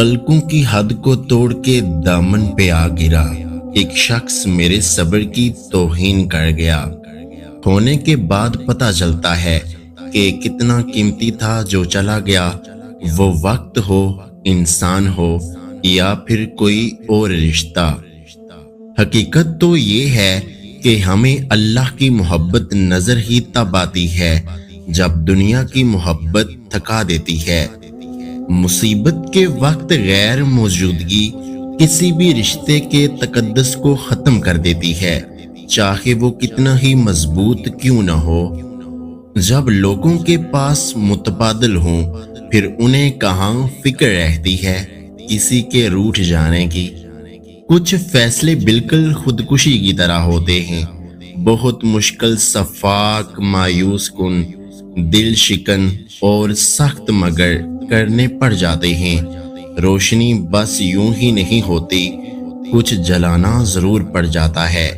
پلکوں کی حد کو توڑ کے دامن پہ آ گرا، ایک شخص میرے صبر کی توہین کر گیا۔ ہونے کے بعد پتہ چلتا ہے کہ کتنا قیمتی تھا جو چلا گیا، وہ وقت ہو، انسان ہو یا پھر کوئی اور رشتہ۔ حقیقت تو یہ ہے کہ ہمیں اللہ کی محبت نظر ہی تب آتی ہے جب دنیا کی محبت تھکا دیتی ہے۔ مصیبت کے وقت غیر موجودگی کسی بھی رشتے کے تقدس کو ختم کر دیتی ہے، چاہے وہ کتنا ہی مضبوط کیوں نہ ہو۔ جب لوگوں کے پاس متبادل ہوں، پھر انہیں کہاں فکر رہتی ہے کسی کے روٹھ جانے کی۔ کچھ فیصلے بالکل خودکشی کی طرح ہوتے ہیں، بہت مشکل، شفاق، مایوس کن، دل شکن اور سخت، مگر کرنے پڑ جاتے ہیں۔ روشنی بس یوں ہی نہیں ہوتی، کچھ جلانا ضرور پڑ جاتا ہے۔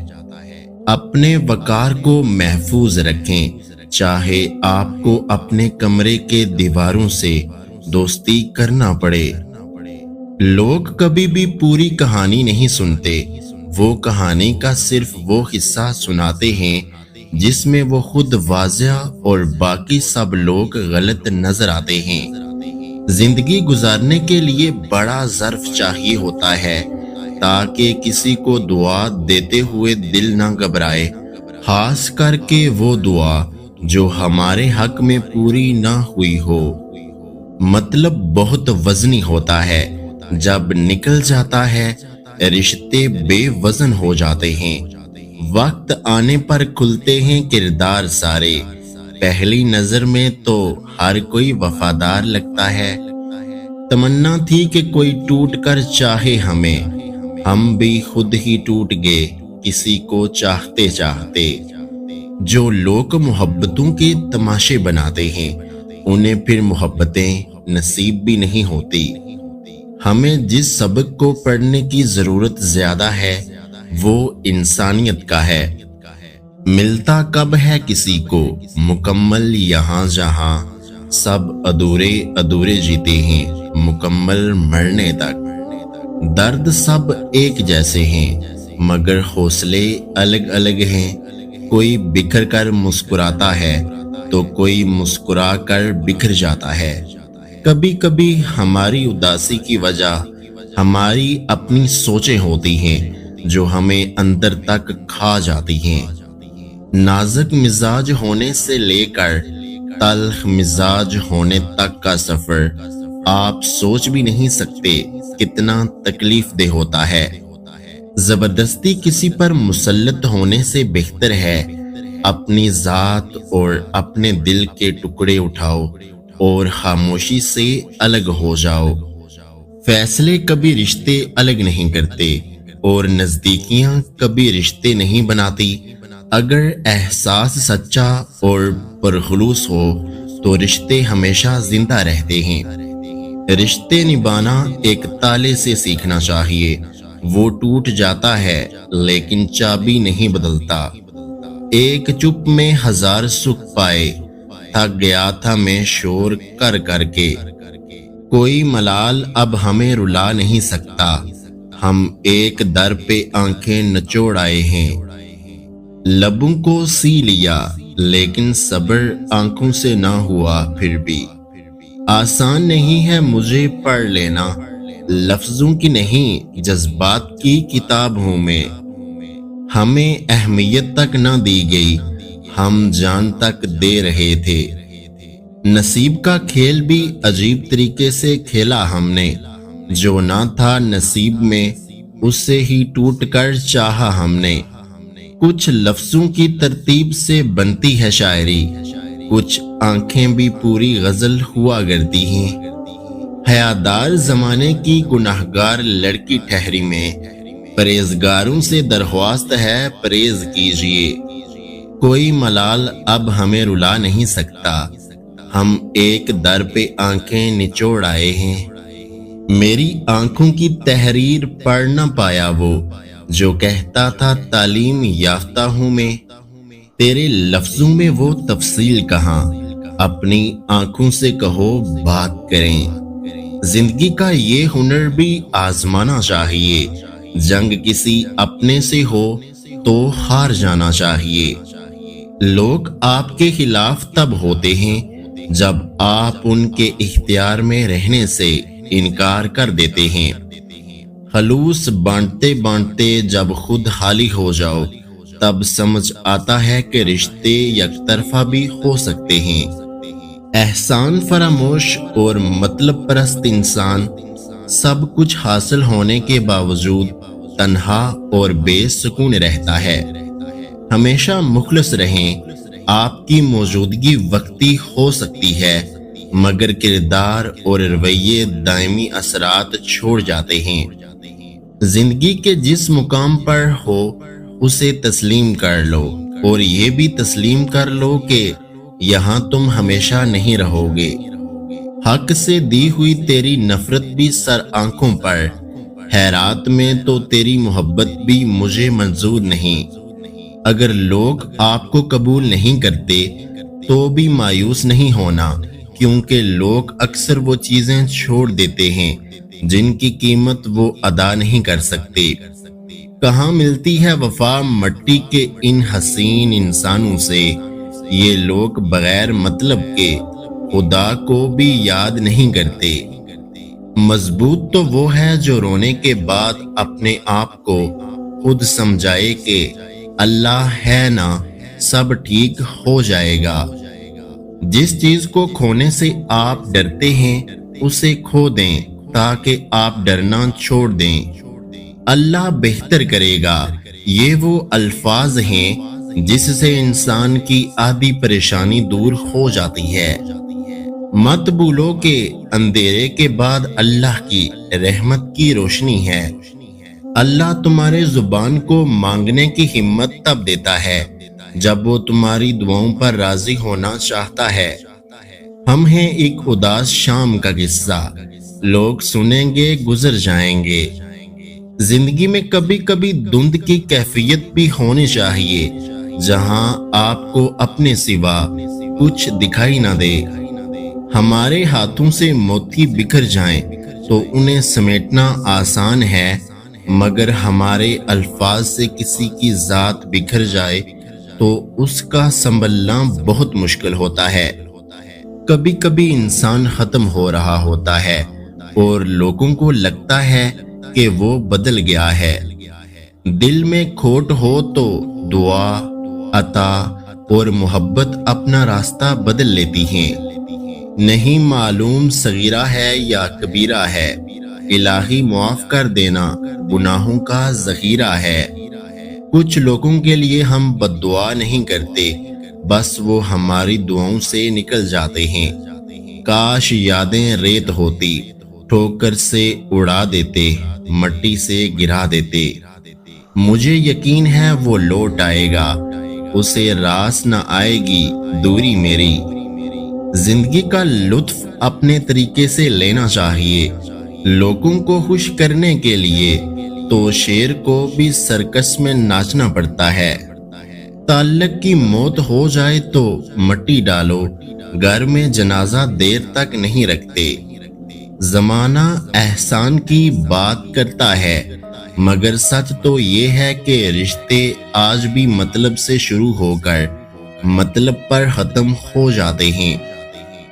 اپنے وقار کو محفوظ رکھیں، چاہے آپ کو اپنے کمرے کے دیواروں سے دوستی کرنا پڑے۔ لوگ کبھی بھی پوری کہانی نہیں سنتے، وہ کہانی کا صرف وہ حصہ سناتے ہیں جس میں وہ خود واضح اور باقی سب لوگ غلط نظر آتے ہیں۔ زندگی گزارنے کے لیے بڑا ظرف چاہیے ہوتا ہے تاکہ کسی کو دعا دیتے ہوئے دل نہ گھبرائے، خاص کر کے وہ دعا جو ہمارے حق میں پوری نہ ہوئی ہو۔ مطلب بہت وزنی ہوتا ہے، جب نکل جاتا ہے رشتے بے وزن ہو جاتے ہیں۔ وقت آنے پر کھلتے ہیں کردار سارے، پہلی نظر میں تو ہر کوئی وفادار لگتا ہے۔ تمنا تھی کہ کوئی ٹوٹ کر چاہے ہمیں، ہم بھی خود ہی ٹوٹ گئے کسی کو چاہتے چاہتے۔ جو لوگ محبتوں کے تماشے بناتے ہیں انہیں پھر محبتیں نصیب بھی نہیں ہوتی۔ ہمیں جس سبق کو پڑھنے کی ضرورت زیادہ ہے وہ انسانیت کا ہے۔ ملتا کب ہے کسی کو مکمل یہاں جہاں، سب ادھورے ادھورے جیتے ہیں مکمل مرنے تک۔ درد سب ایک جیسے ہیں مگر حوصلے الگ الگ ہیں، کوئی بکھر کر مسکراتا ہے تو کوئی مسکرا کر بکھر جاتا ہے۔ کبھی کبھی ہماری اداسی کی وجہ ہماری اپنی سوچیں ہوتی ہیں جو ہمیں اندر تک کھا جاتی ہیں۔ نازک مزاج ہونے سے لے کر تلخ مزاج ہونے تک کا سفر آپ سوچ بھی نہیں سکتے کتنا تکلیف دہ ہوتا ہے۔ زبردستی کسی پر مسلط ہونے سے بہتر ہے اپنی ذات اور اپنے دل کے ٹکڑے اٹھاؤ اور خاموشی سے الگ ہو جاؤ۔ فیصلے کبھی رشتے الگ نہیں کرتے اور نزدیکیاں کبھی رشتے نہیں بناتی۔ اگر احساس سچا اور پرخلوص ہو تو رشتے ہمیشہ زندہ رہتے ہیں۔ رشتے نبھانا ایک تالے سے سیکھنا چاہیے، وہ ٹوٹ جاتا ہے لیکن چابی نہیں بدلتا۔ ایک چپ میں ہزار سکھ پائے، تھک گیا تھا میں شور کر کر کے۔ کوئی ملال اب ہمیں رلا نہیں سکتا، ہم ایک در پہ آنکھیں نچوڑ آئے ہیں۔ لبوں کو سی لیا لیکن صبر آنکھوں سے نہ ہوا پھر بھی۔ آسان نہیں ہے مجھے پڑھ لینا، لفظوں کی نہیں جذبات کی کتاب ہوں میں۔ ہمیں اہمیت تک نہ دی گئی، ہم جان تک دے رہے تھے۔ نصیب کا کھیل بھی عجیب طریقے سے کھیلا ہم نے، جو نہ تھا نصیب میں اس سے ہی ٹوٹ کر چاہا ہم نے۔ کچھ لفظوں کی ترتیب سے بنتی ہے شاعری، کچھ آنکھیں بھی پوری غزل ہوا کرتی ہیں۔ حیادار زمانے کی گناہگار لڑکی ٹھہری میں، پرہیزگاروں سے درخواست ہے پرہیز کیجیے۔ کوئی ملال اب ہمیں رلا نہیں سکتا، ہم ایک در پہ آنکھیں نچوڑ آئے ہیں۔ میری آنکھوں کی تحریر پڑھ نہ پایا وہ جو کہتا تھا تعلیم یافتہ ہوں میں، تیرے لفظوں میں وہ تفصیل کہاں، اپنی آنکھوں سے کہو بات کریں۔ زندگی کا یہ ہنر بھی آزمانا چاہیے، جنگ کسی اپنے سے ہو تو ہار جانا چاہیے۔ لوگ آپ کے خلاف تب ہوتے ہیں جب آپ ان کے اختیار میں رہنے سے انکار کر دیتے ہیں۔ خلوص بانٹتے بانٹتے جب خود خالی ہو جاؤ، تب سمجھ آتا ہے کہ رشتے یک طرفہ بھی ہو سکتے ہیں۔ احسان فراموش اور مطلب پرست انسان سب کچھ حاصل ہونے کے باوجود تنہا اور بے سکون رہتا ہے۔ ہمیشہ مخلص رہیں۔ آپ کی موجودگی وقتی ہو سکتی ہے، مگر کردار اور رویے دائمی اثرات چھوڑ جاتے ہیں۔ زندگی کے جس مقام پر ہو اسے تسلیم کر لو، اور یہ بھی تسلیم کر لو کہ یہاں تم ہمیشہ نہیں رہو گے۔ حق سے دی ہوئی تیری نفرت بھی سر آنکھوں پر ہے، رات میں تو تیری محبت بھی مجھے منظور نہیں۔ اگر لوگ آپ کو قبول نہیں کرتے تو بھی مایوس نہیں ہونا، کیونکہ لوگ اکثر وہ چیزیں چھوڑ دیتے ہیں جن کی قیمت وہ ادا نہیں کر سکتے۔ کہاں ملتی ہے وفا مٹی کے ان حسین انسانوں سے، یہ لوگ بغیر مطلب کے خدا کو بھی یاد نہیں کرتے۔ مضبوط تو وہ ہے جو رونے کے بعد اپنے آپ کو خود سمجھائے کہ اللہ ہے نا، سب ٹھیک ہو جائے گا۔ جس چیز کو کھونے سے آپ ڈرتے ہیں اسے کھو دیں تاکہ آپ ڈرنا چھوڑ دیں۔ اللہ بہتر کرے گا، یہ وہ الفاظ ہیں جس سے انسان کی آدھی پریشانی دور ہو جاتی ہے۔ مت بھولو کہ اندھیرے کے بعد اللہ کی رحمت کی روشنی ہے۔ اللہ تمہارے زبان کو مانگنے کی ہمت تب دیتا ہے جب وہ تمہاری دعاؤں پر راضی ہونا چاہتا ہے۔ ہم ہیں ایک اداس شام کا قصہ، لوگ سنیں گے گزر جائیں گے۔ زندگی میں کبھی کبھی دھند کی کیفیت بھی ہونی چاہیے، جہاں آپ کو اپنے سوا کچھ دکھائی نہ دے۔ ہمارے ہاتھوں سے موتی بکھر جائیں تو انہیں سمیٹنا آسان ہے، مگر ہمارے الفاظ سے کسی کی ذات بکھر جائے تو اس کا سنبھلنا بہت مشکل ہوتا ہے۔ کبھی کبھی انسان ختم ہو رہا ہوتا ہے اور لوگوں کو لگتا ہے کہ وہ بدل گیا ہے۔ دل میں کھوٹ ہو تو دعا، عطا اور محبت اپنا راستہ بدل لیتی ہیں۔ نہیں معلوم صغیرہ ہے یا کبیرہ ہے، الہی معاف کر دینا گناہوں کا ذخیرہ ہے۔ کچھ لوگوں کے لیے ہم بد دعا نہیں کرتے، بس وہ ہماری دعاؤں سے نکل جاتے ہیں۔ کاش یادیں ریت ہوتی، ٹھوکر سے اڑا دیتے، مٹی سے گرا دیتے۔ مجھے یقین ہے وہ لوٹ آئے گا، اسے راس نہ آئے گی دوری میری۔ زندگی کا لطف اپنے طریقے سے لینا چاہیے۔ لوگوں کو خوش کرنے کے لیے تو شیر کو بھی سرکس میں ناچنا پڑتا ہے۔ تعلق کی موت ہو جائے تو مٹی ڈالو، گھر میں جنازہ دیر تک نہیں رکھتے۔ زمانہ احسان کی بات کرتا ہے، مگر سچ تو یہ ہے کہ رشتے آج بھی مطلب سے شروع ہو کر مطلب پر ختم ہو جاتے ہیں۔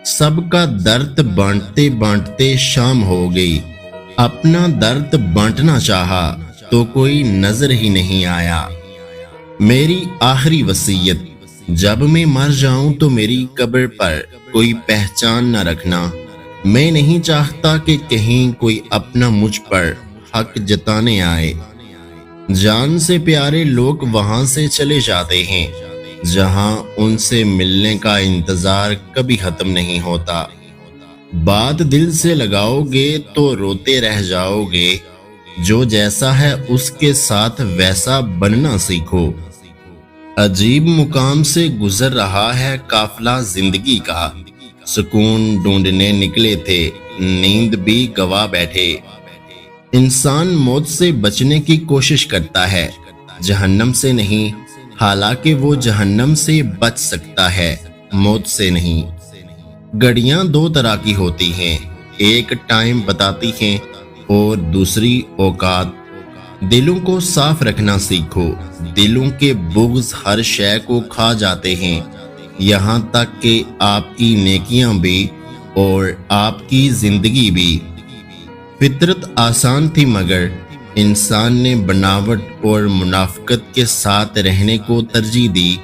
سب کا درد بانٹتے بانٹتے شام ہو گئی، اپنا درد بانٹنا چاہا تو کوئی نظر ہی نہیں آیا۔ میری آخری وصیت، جب میں مر جاؤں تو میری قبر پر کوئی پہچان نہ رکھنا۔ میں نہیں چاہتا کہ کہیں کوئی اپنا مجھ پر حق جتانے آئے۔ جان سے پیارے لوگ وہاں سے چلے جاتے ہیں جہاں ان سے ملنے کا انتظار کبھی ختم نہیں ہوتا۔ بات دل سے لگاؤ گے تو روتے رہ جاؤ گے، جو جیسا ہے اس کے ساتھ ویسا بننا سیکھو۔ عجیب مقام سے گزر رہا ہے قافلہ زندگی کا، سکون ڈھونڈنے نکلے تھے، نیند بھی گوا بیٹھے۔ انسان موت سے بچنے کی کوشش کرتا ہے، جہنم سے نہیں، حالانکہ وہ جہنم سے بچ سکتا ہے، موت سے نہیں۔ گھڑیاں دو طرح کی ہوتی ہیں، ایک ٹائم بتاتی ہیں اور دوسری اوقات۔ دلوں کو صاف رکھنا سیکھو۔ دلوں کے بغض ہر شے کو کھا جاتے ہیں، یہاں تک کہ آپ کی نیکیاں بھی اور آپ کی زندگی بھی۔ فطرت آسان تھی مگر انسان نے بناوٹ اور منافقت کے ساتھ رہنے کو ترجیح دی،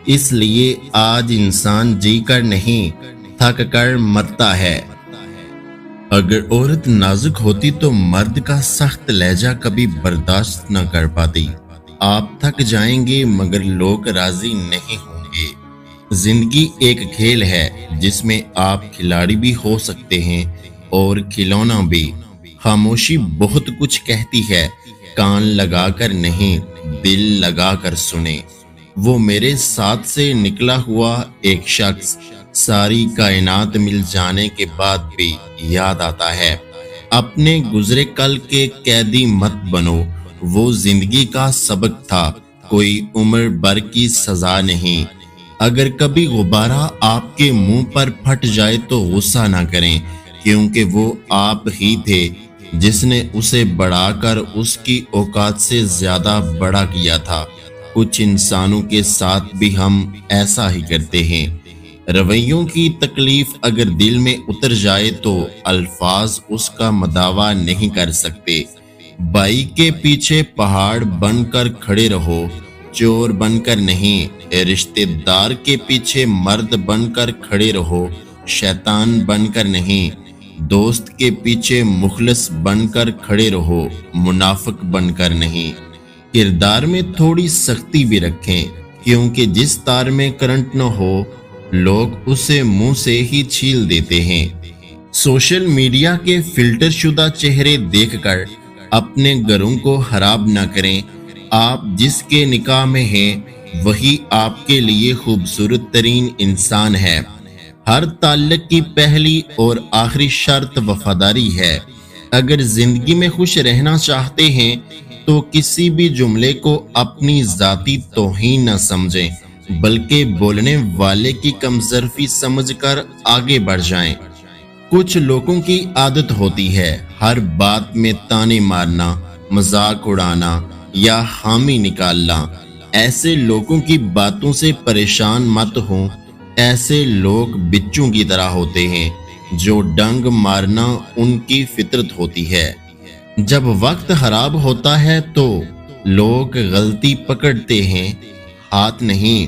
اس لیے آج انسان جی کر نہیں تھک کر مرتا ہے۔ اگر عورت نازک ہوتی تو مرد کا سخت لہجہ کبھی برداشت نہ کر پاتی۔ آپ تھک جائیں گے مگر لوگ راضی نہیں ہوں گے۔ زندگی ایک کھیل ہے جس میں آپ کھلاڑی بھی ہو سکتے ہیں اور کھلونا بھی۔ خاموشی بہت کچھ کہتی ہے، کان لگا کر نہیں، دل لگا کر سنیں۔ وہ میرے ساتھ سے نکلا ہوا ایک شخص ساری کائنات مل جانے کے بعد بھی یاد آتا ہے۔ اپنے گزرے کل کے قیدی مت بنو، وہ زندگی کا سبق تھا، کوئی عمر بھر کی سزا نہیں۔ اگر کبھی غبارہ آپ کے منہ پر پھٹ جائے تو غصہ نہ کریں، کیونکہ وہ آپ ہی تھے جس نے اسے بڑھا کر اس کی اوقات سے زیادہ بڑا کیا تھا۔ کچھ انسانوں کے ساتھ بھی ہم ایسا ہی کرتے ہیں۔ رویوں کی تکلیف اگر دل میں اتر جائے تو الفاظ اس کا مداوا نہیں کر سکتے۔ بائی کے پیچھے پہاڑ بن کر کھڑے رہو، چور بن کر نہیں۔ رشتہ دار کے پیچھے مرد بن کر کھڑے رہو، شیطان بن کر نہیں۔ دوست کے پیچھے مخلص بن کر کھڑے رہو، منافق بن کر نہیں۔ کردار میں تھوڑی سختی بھی رکھیں، کیونکہ جس تار میں کرنٹ نہ ہو لوگ اسے منہ سے ہی چھیل دیتے ہیں۔ سوشل میڈیا کے فلٹر شدہ چہرے دیکھ کر اپنے گھروں کو خراب نہ کریں۔ آپ جس کے نکاح میں ہیں وہی آپ کے لیے خوبصورت ترین انسان ہے۔ ہر تعلق کی پہلی اور آخری شرط وفاداری ہے۔ اگر زندگی میں خوش رہنا چاہتے ہیں تو کسی بھی جملے کو اپنی ذاتی توہین نہ سمجھیں، بلکہ بولنے والے کی کمظرفی سمجھ کر آگے بڑھ جائیں۔ کچھ لوگوں کی عادت ہوتی ہے ہر بات میں تانے مارنا، مذاق اڑانا یا حامی نکالنا۔ ایسے لوگوں کی باتوں سے پریشان مت ہوں، ایسے لوگ بچوں کی طرح ہوتے ہیں جو ڈنگ مارنا ان کی فطرت ہوتی ہے۔ جب وقت خراب ہوتا ہے تو لوگ غلطی پکڑتے ہیں، ہاتھ نہیں۔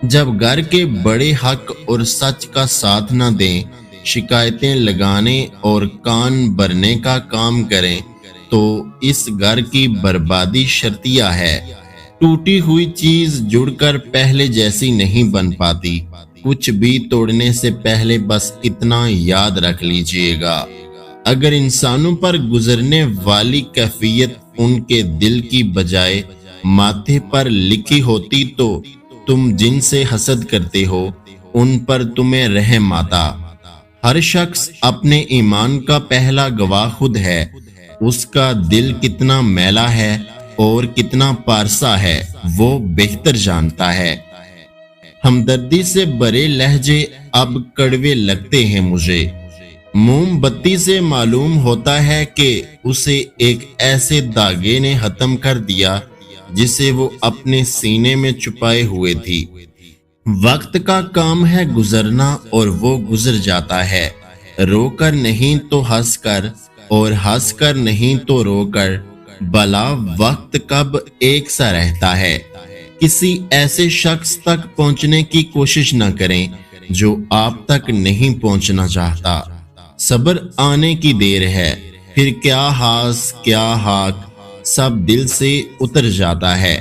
جب گھر کے بڑے حق اور سچ کا ساتھ نہ دیں، شکایتیں لگانے اور کان بھرنے کا کام کریں تو اس گھر کی بربادی شرطیہ ہے۔ ٹوٹی ہوئی چیز جڑ کر پہلے جیسی نہیں بن پاتی۔ کچھ بھی توڑنے سے پہلے بس اتنا یاد رکھ لیجئے گا، اگر انسانوں پر گزرنے والی کیفیت ان کے دل کی بجائے ماتھے پر لکھی ہوتی تو تم جن سے حسد کرتے ہو ان پر تمہیں رحم آتا۔ ہر شخص اپنے ایمان کا پہلا گواہ خود ہے، اس کا دل کتنا میلا ہے اور کتنا پارسا ہے وہ بہتر جانتا ہے۔ ہمدردی سے برے لہجے اب کڑوے لگتے ہیں مجھے۔ موم بتی سے معلوم ہوتا ہے کہ اسے ایک ایسے داغے نے ختم کر دیا جسے وہ اپنے سینے میں چھپائے ہوئے تھی۔ وقت کا کام ہے گزرنا اور وہ گزر جاتا ہے، رو کر نہیں تو ہنس کر، اور ہنس کر نہیں تو رو کر۔ بھلا وقت کب ایک سا رہتا ہے؟ کسی ایسے شخص تک پہنچنے کی کوشش نہ کریں جو آپ تک نہیں پہنچنا چاہتا۔ صبر آنے کی دیر ہے، پھر کیا ہاس کیا ہاک سب دل سے اتر جاتا ہے۔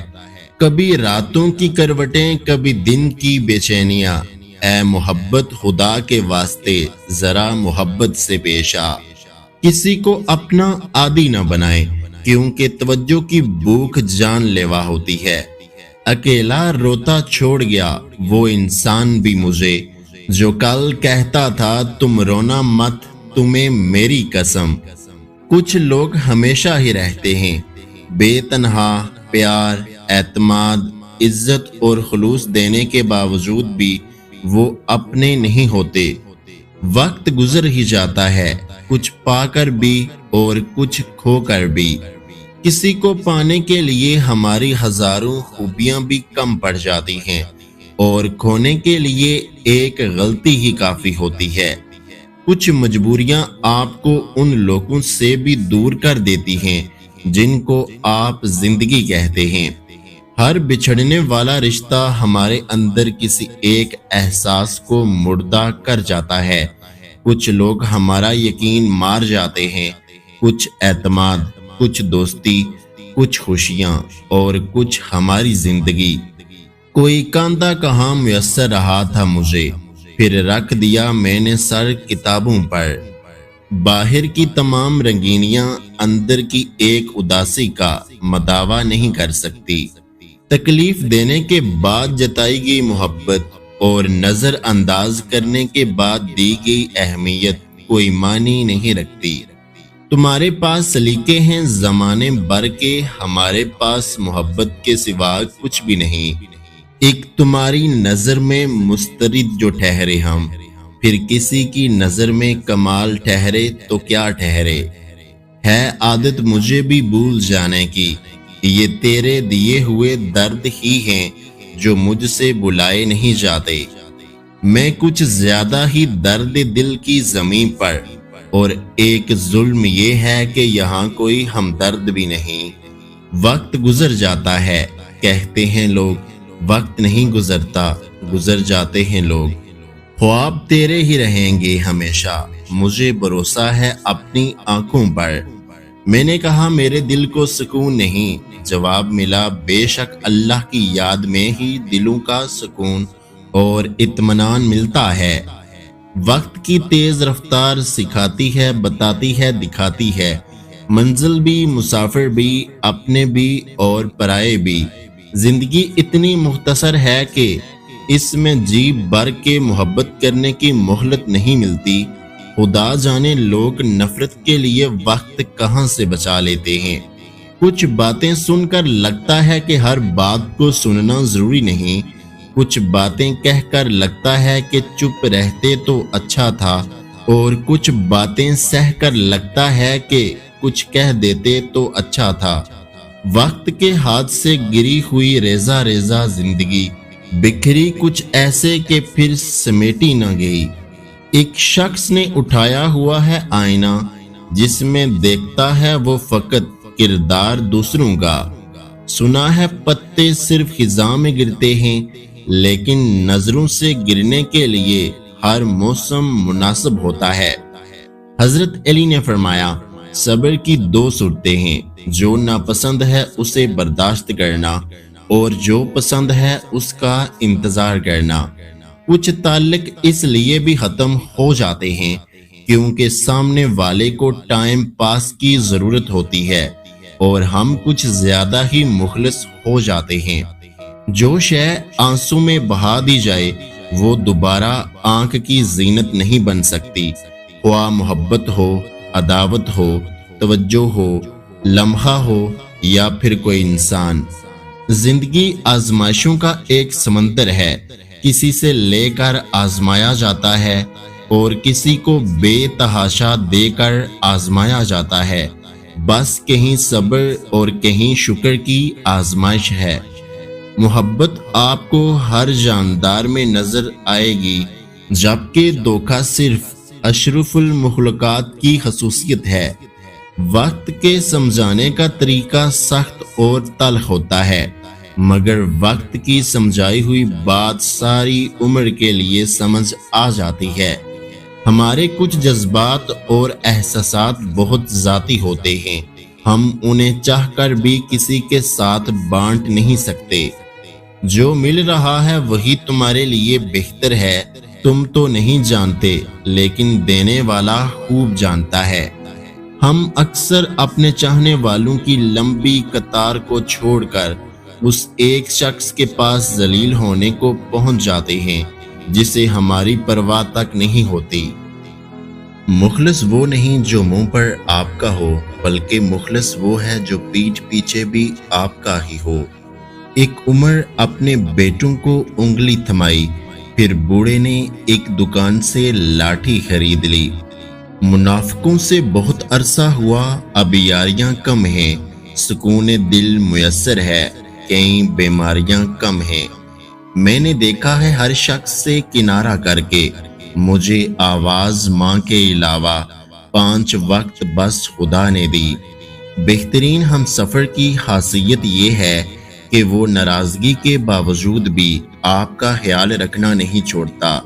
کبھی راتوں کی کروٹیں، کبھی دن کی بے چینیاں۔ اے محبت خدا کے واسطے ذرا محبت سے پیش آ۔ کسی کو اپنا عادی نہ بنائے، کیونکہ توجہ کی بھوک جان لیوا ہوتی ہے۔ اکیلا روتا چھوڑ گیا وہ انسان بھی مجھے، جو کل کہتا تھا تم رونا مت، تمہیں میری قسم۔ کچھ لوگ ہمیشہ ہی رہتے ہیں بے تنہا، پیار، اعتماد، عزت اور خلوص دینے کے باوجود بھی وہ اپنے نہیں ہوتے۔ وقت گزر ہی جاتا ہے، کچھ پا کر بھی اور کچھ کھو کر بھی۔ کسی کو پانے کے لیے ہماری ہزاروں خوبیاں بھی کم پڑ جاتی ہیں اور کھونے کے لیے ایک غلطی ہی کافی ہوتی ہے۔ کچھ مجبوریاں آپ کو ان لوگوں سے بھی دور کر دیتی ہیں جن کو آپ زندگی کہتے ہیں۔ ہر بچھڑنے والا رشتہ ہمارے اندر کسی ایک احساس کو مردہ کر جاتا ہے۔ کچھ لوگ ہمارا یقین مار جاتے ہیں، کچھ اعتماد، کچھ دوستی، کچھ خوشیاں اور کچھ ہماری زندگی۔ کوئی کاندھا کہاں میسر رہا تھا مجھے، پھر رکھ دیا میں نے سر کتابوں پر۔ باہر کی تمام رنگینیاں اندر کی ایک اداسی کا مداوا نہیں کر سکتی۔ تکلیف دینے کے بعد جتائی گئی محبت اور نظر انداز کرنے کے بعد دی گئی اہمیت کوئی معنی نہیں رکھتی۔ تمہارے پاس سلیقے ہیں زمانے بھر کے، ہمارے پاس محبت کے سوا کچھ بھی نہیں۔ ایک تمہاری نظر میں مسترد جو ٹھہرے ہم، پھر کسی کی نظر میں کمال ٹھہرے تو کیا ٹھہرے۔ ہے عادت مجھے بھی بھول جانے کی، یہ تیرے دیے ہوئے درد ہی ہیں جو مجھ سے بلائے نہیں جاتے۔ میں کچھ زیادہ ہی درد دل کی زمین پر، اور ایک ظلم یہ ہے کہ یہاں کوئی ہمدرد بھی نہیں۔ وقت گزر جاتا ہے، کہتے ہیں لوگ، وقت نہیں گزرتا، گزر جاتے ہیں لوگ۔ خواب تیرے ہی رہیں گے ہمیشہ، مجھے بھروسہ ہے اپنی آنکھوں پر۔ میں نے کہا میرے دل کو سکون نہیں، جواب ملا بے شک اللہ کی یاد میں ہی دلوں کا سکون اور اطمینان ملتا ہے۔ وقت کی تیز رفتار سکھاتی ہے، بتاتی ہے، دکھاتی ہے، منزل بھی، مسافر بھی، اپنے بھی اور پرائے بھی۔ زندگی اتنی مختصر ہے کہ اس میں جی بھر کے محبت کرنے کی مہلت نہیں ملتی۔ خدا جانے لوگ نفرت کے لیے وقت کہاں سے بچا لیتے ہیں۔ کچھ باتیں سن کر لگتا ہے کہ ہر بات کو سننا ضروری نہیں، کچھ باتیں کہہ کر لگتا ہے کہ چپ رہتے تو اچھا تھا، اور کچھ باتیں سہ کر لگتا ہے کہ کچھ کہہ دیتے تو اچھا تھا۔ وقت کے ہاتھ سے گری ہوئی ریزہ ریزہ زندگی، بکھری کچھ ایسے کہ پھر سمیٹی نہ گئی۔ ایک شخص نے اٹھایا ہوا ہے آئینہ، جس میں دیکھتا ہے وہ فقط کردار دوسروں کا۔ سنا ہے پتے صرف خزاں میں گرتے ہیں، لیکن نظروں سے گرنے کے لیے ہر موسم مناسب ہوتا ہے۔ حضرت علی نے فرمایا، صبر کی دو صورتیں ہیں، جو ناپسند ہے اسے برداشت کرنا، اور جو پسند ہے اس کا انتظار کرنا۔ کچھ تعلق اس لیے بھی ختم ہو جاتے ہیں کیونکہ سامنے والے کو ٹائم پاس کی ضرورت ہوتی ہے، اور ہم کچھ زیادہ ہی مخلص ہو جاتے ہیں۔ جو شے آنسوں میں بہا دی جائے وہ دوبارہ آنکھ کی زینت نہیں بن سکتی، خواہ محبت ہو، عداوت ہو، توجہ ہو، لمحہ ہو یا پھر کوئی انسان۔ زندگی آزمائشوں کا ایک سمندر ہے، کسی سے لے کر آزمایا جاتا ہے اور کسی کو بے تحاشا دے کر آزمایا جاتا ہے۔ بس کہیں صبر اور کہیں شکر کی آزمائش ہے۔ محبت آپ کو ہر جاندار میں نظر آئے گی، جبکہ دھوکہ صرف اشرف المخلوقات کی خصوصیت ہے۔ وقت کے سمجھانے کا طریقہ سخت اور تلخ ہوتا ہے، مگر وقت کی سمجھائی ہوئی بات ساری عمر کے لیے سمجھ آ جاتی ہے۔ ہمارے کچھ جذبات اور احساسات بہت ذاتی ہوتے ہیں، ہم انہیں چاہ کر بھی کسی کے ساتھ بانٹ نہیں سکتے۔ جو مل رہا ہے وہی تمہارے لیے بہتر ہے، تم تو نہیں جانتے، لیکن دینے والا خوب جانتا ہے۔ ہم اکثر اپنے چاہنے والوں کی لمبی قطار کو چھوڑ کر اس ایک شخص کے پاس ذلیل ہونے کو پہنچ جاتے ہیں جسے ہماری پرواہ تک نہیں ہوتی۔ مخلص وہ نہیں جو منہ پر آپ کا ہو، بلکہ مخلص وہ ہے جو پیٹھ پیچھے بھی آپ کا ہی ہو۔ ایک عمر اپنے بیٹوں کو انگلی تھمائی، پھر بوڑھے نے ایک دکان سے لاٹھی خرید لی۔ منافقوں سے بہت عرصہ ہوا، اب یاریاں کم ہیں، سکون دل میسر ہے، کئی بیماریاں کم ہیں۔ میں نے دیکھا ہے ہر شخص سے کنارہ کر کے، مجھے آواز ماں کے علاوہ 5 وقت بس خدا نے دی۔ بہترین ہم سفر کی خاصیت یہ ہے کہ وہ ناراضگی کے باوجود بھی آپ کا خیال رکھنا نہیں چھوڑتا۔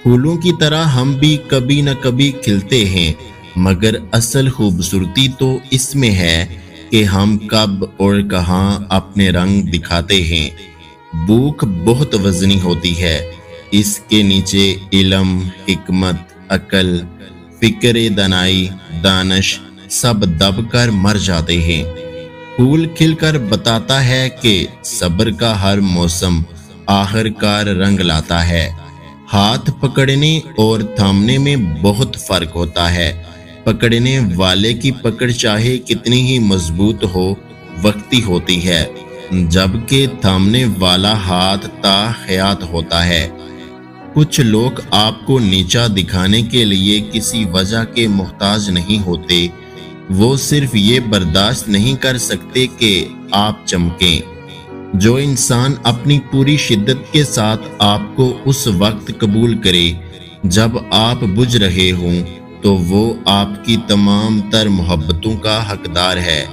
پھولوں کی طرح ہم بھی کبھی نہ کبھی کھلتے ہیں، مگر اصل خوبصورتی تو اس میں ہے کہ ہم کب اور کہاں اپنے رنگ دکھاتے ہیں۔ بھوک بہت وزنی ہوتی ہے، اس کے نیچے علم، حکمت، عقل، فکر دانائی، دانش سب دب کر مر جاتے ہیں۔ پھول کھل کر بتاتا ہے کہ صبر کا ہر موسم آخر کار رنگ لاتا ہے۔ ہاتھ پکڑنے اور تھامنے میں بہت فرق ہوتا ہے۔ پکڑنے والے کی پکڑ چاہے کتنی ہی مضبوط ہو، وقتی ہوتی ہے، جبکہ تھامنے والا ہاتھ تا حیات ہوتا ہے۔ کچھ لوگ آپ کو نیچا دکھانے کے لیے کسی وجہ کے محتاج نہیں ہوتے، وہ صرف یہ برداشت نہیں کر سکتے کہ آپ چمکیں۔ جو انسان اپنی پوری شدت کے ساتھ آپ کو اس وقت قبول کرے جب آپ بجھ رہے ہوں، تو وہ آپ کی تمام تر محبتوں کا حقدار ہے۔